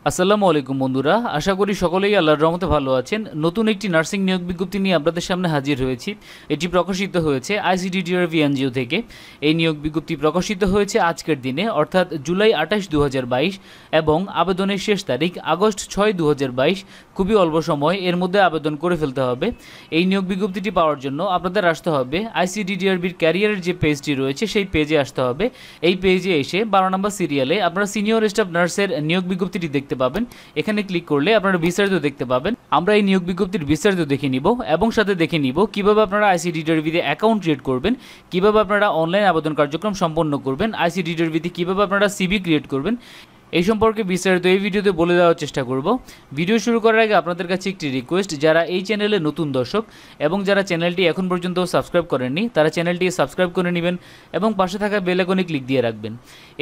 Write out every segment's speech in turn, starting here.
আসসালামু আলাইকুম বন্ধুরা, আশা করি সকলেই আল্লাহর রহমতে ভালো আছেন। নতুন একটি নার্সিং নিয়োগ বিজ্ঞপ্তি নিয়ে আপনাদের সামনে হাজির হয়েছি। এটি প্রকাশিত হয়েছে ICDDRB এনজিও থেকে। এই নিয়োগ বিজ্ঞপ্তি প্রকাশিত হয়েছে আজকের দিনে অর্থাৎ জুলাই 28, 2022 এবং আবেদনের শেষ তারিখ আগস্ট 6, 2022। খুবই অল্প সময়, এর মধ্যে আবেদন করে ফেলতে হবে। এই নিয়োগ বিজ্ঞপ্তিটি পাওয়ার জন্য আপনাদের আসতে হবে ICDDRBর ক্যারিয়ারের যে পেজটি রয়েছে সেই পেজে আসতে হবে। এই পেজে এসে 12 নম্বর সিরিয়ালে আপনারা সিনিয়র স্টাফ নার্সের নিয়োগ বিজ্ঞপ্তিটি দেখতে পাবেন। এখানে ক্লিক করলে আপনারা বিস্তারিত দেখতে পাবেন। আমরা এই নিয়োগ বিজ্ঞপ্তির বিস্তারিত দেখে নিব এবং সাথে দেখে নিব কিভাবে আপনারা ICDDRBতে অ্যাকাউন্ট ক্রিয়েট করবেন, কিভাবে আপনারা অনলাইন আবেদন কার্যক্রম সম্পন্ন করবেন, ICDDRBতে কিভাবে আপনারা সিভি ক্রিয়েট করবেন, এই সম্পর্কে বিস্তারিত এই ভিডিওতে বলে দেওয়ার চেষ্টা করব। ভিডিও শুরু করার আগে আপনাদের কাছে একটি রিকোয়েস্ট, যারা এই চ্যানেলে নতুন দর্শক এবং যারা চ্যানেলটি এখন পর্যন্ত সাবস্ক্রাইব করেননি তারা চ্যানেলটি সাবস্ক্রাইব করে নেবেন এবং পাশে থাকা বেল আইকনে ক্লিক দিয়ে রাখবেন।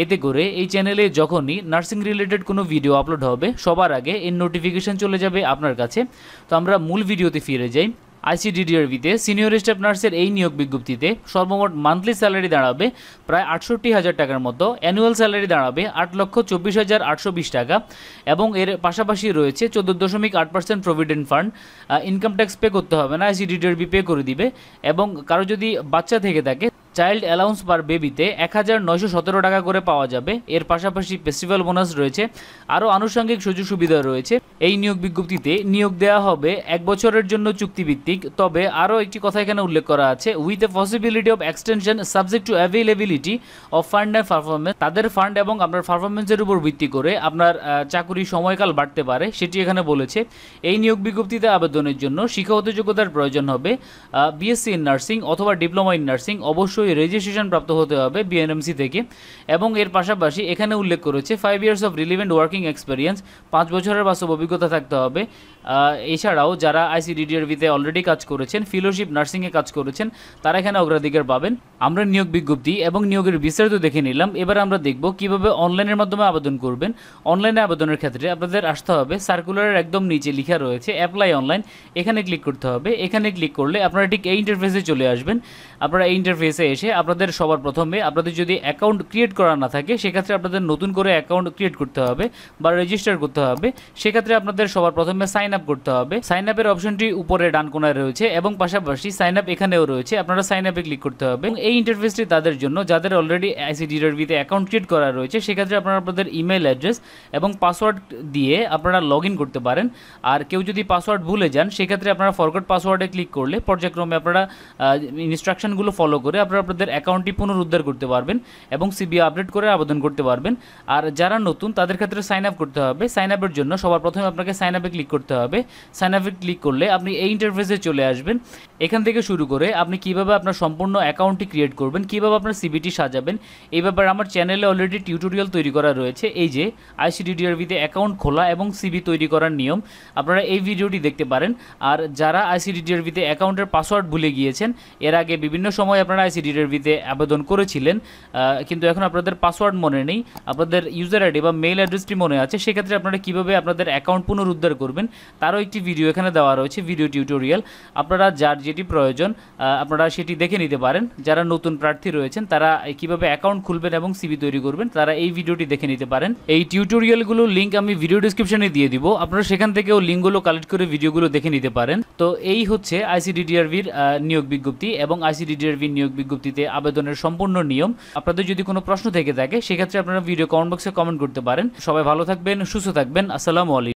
এতে করে এই চ্যানেলে যখনই নার্সিং রিলেটেড কোনো ভিডিও আপলোড হবে সবার আগে এর নোটিফিকেশন চলে যাবে আপনার কাছে। তো আমরা মূল ভিডিওতে ফিরে যাই। ICDDRBতে সিনিয়র স্টাফ নার্সের এই নিয়োগ বিজ্ঞপ্তিতে সর্বমোট মান্থলি স্যালারি দাঁড়াবে প্রায় 68,000 টাকার মতো, অ্যানুয়াল স্যালারি দাঁড়াবে 8,24,820 টাকা এবং এর পাশাপাশি রয়েছে 14.8% provident fund. Income tax pay করতে হবে না, ICDDRB পে করে দিবে। এবং কারো যদি বাচ্চা থেকে থাকে চাইল্ড অ্যালাউন্স পার বেবিতে 1,917 টাকা করে পাওয়া যাবে। এর পাশাপাশি ফেস্টিভ্যাল বোনাস রয়েছে, আরও আনুষঙ্গিক সুযোগ সুবিধা রয়েছে। এই নিয়োগ বিজ্ঞপ্তিতে নিয়োগ দেওয়া হবে 1 বছরের জন্য চুক্তিভিত্তিক। তবে আরও একটি কথা এখানে উল্লেখ করা আছে, with a possibility of extension subject to availability of fund and performance. তাদের ফান্ড এবং আপনার পারফরমেন্সের উপর ভিত্তি করে আপনার চাকুরির সময়কাল বাড়তে পারে, সেটি এখানে বলেছে। এই নিয়োগ বিজ্ঞপ্তিতে আবেদনের জন্য শিক্ষাগত যোগ্যতার প্রয়োজন হবে BSc ইন নার্সিং অথবা ডিপ্লোমা ইন নার্সিং, অবশ্যই রেজিস্ট্রেশন প্রাপ্ত হতে হবে BNMC থেকে। এবং এর পাশাপাশি এখানে উল্লেখ করেছে 5 years of relevant working experience, 5 বছরের বাস্তব অভিজ্ঞতা থাকতে হবে। এছাড়াও যারা ICDDRBতে অলরেডি কাজ করেছেন, ফেলোশিপ নার্সিংয়ে কাজ করেছেন, তারা এখানে অগ্রাধিকার পাবেন। আমরা নিয়োগ বিজ্ঞপ্তি এবং নিয়োগের বিস্তারিত দেখে নিলাম। এবার আমরা দেখব কিভাবে অনলাইনের মাধ্যমে আবেদন করবেন। অনলাইনে আবেদনের ক্ষেত্রে আপনাদের আসতে হবে সার্কুলারের একদম নিচে লেখা রয়েছে অ্যাপ্লাই অনলাইন, এখানে ক্লিক করতে হবে। এখানে ক্লিক করলে আপনারা ঠিক এই ইন্টারফেসে চলে আসবেন। আপনারা এই ইন্টারফেসে এসে আপনাদের সবার প্রথমে আপনাদের যদি অ্যাকাউন্ট ক্রিয়েট করা না থাকে সেক্ষেত্রে আপনাদের নতুন করে অ্যাকাউন্ট ক্রিয়েট করতে হবে বা রেজিস্টার করতে হবে। সেক্ষেত্রে আপনাদের সবার প্রথমে সাইন আপ করতে হবে। সাইন আপের অপশনটি উপরে ডান কোণায় রয়েছে এবং পাশাপাশি সাইন আপ এখানেও রয়েছে, আপনারা সাইন আপে ক্লিক করতে হবে। এবং এই ইন্টারফেসটি তাদের জন্য যাদের অলরেডি ICDDRBতে অ্যাকাউন্ট ক্রিয়েট করা রয়েছে। সেক্ষেত্রে আপনারা আপনাদের ইমেল অ্যাড্রেস এবং পাসওয়ার্ড দিয়ে আপনারা লগ ইন করতে পারেন। আর কেউ যদি পাসওয়ার্ড ভুলে যান সেক্ষেত্রে আপনারা ফরগট পাসওয়ার্ডে ক্লিক করলে পর্যায়ক্রমে আপনারা ইনস্ট্রাকশনগুলো ফলো করে আপনারা আপনাদের অ্যাকাউন্টটি পুনরুদ্ধার করতে পারবেন এবং সিবি আপডেট করে আবেদন করতে পারবেন। আর যারা নতুন তাদের ক্ষেত্রে সাইন আপ করতে হবে। সাইন আপের জন্য সবার প্রথমে আপনাকে সাইন আপে ক্লিক করতে হবে। সাইন আপে ক্লিক করলে আপনি এই ইন্টারফেসে চলে আসবেন। এখান থেকে শুরু করে আপনি কিভাবে আপনার সম্পূর্ণ অ্যাকাউন্টটি ক্রিয়েট করবেন, কিভাবে আপনার সিবিটি সাজাবেন, এই ব্যাপারে আমার চ্যানেলে অলরেডি টিউটোরিয়াল তৈরি করা রয়েছে। এই যে ICDDRBতে অ্যাকাউন্ট খোলা এবং সিবি তৈরি করার নিয়ম, আপনারা এই ভিডিওটি দেখতে পারেন। আর যারা ICDDRBতে অ্যাকাউন্টের পাসওয়ার্ড ভুলে গিয়েছেন, এর আগে বিভিন্ন সময় আপনারা ICDDRBতে আবেদন করেছিলেন কিন্তু এখন আপনাদের পাসওয়ার্ড মনে নেই, আপনাদের ইউজার আইডি বা মেইল অ্যাড্রেসটি মনে আছে, সেক্ষেত্রে আপনারা কীভাবে আপনাদের অ্যাকাউন্ট পুনরুদ্ধার করবেন তারও একটি ভিডিও এখানে দেওয়া রয়েছে, ভিডিও টিউটোরিয়াল। আপনারা যার যেটি প্রয়োজন আপনারা সেটি দেখে নিতে পারেন। যারা নতুন প্রার্থী রয়েছেন তারা কীভাবে অ্যাকাউন্ট খুলবেন এবং সিবি তৈরি করবেন তারা এই ভিডিওটি দেখে নিতে পারেন। এই টিউটোরিয়ালগুলোর লিঙ্ক আমি ভিডিও ডিসক্রিপশনে দিয়ে দিব, আপনারা সেখান থেকেও লিঙ্কগুলো কালেক্ট করে ভিডিওগুলো দেখে নিতে পারেন। তো এই হচ্ছে ICDDRBর নিয়োগ বিজ্ঞপ্তি এবং ICDDRB নিয়োগ বিজ্ঞপ্তিতে আবেদনের সম্পূর্ণ নিয়ম। আপনাদের যদি কোনো প্রশ্ন থেকে থাকে সেক্ষেত্রে আপনারা ভিডিও কমেন্ট বক্সে কমেন্ট করতে পারেন। সবাই ভালো থাকবেন, সুস্থ থাকবেন। আসসালামু আলাইকুম।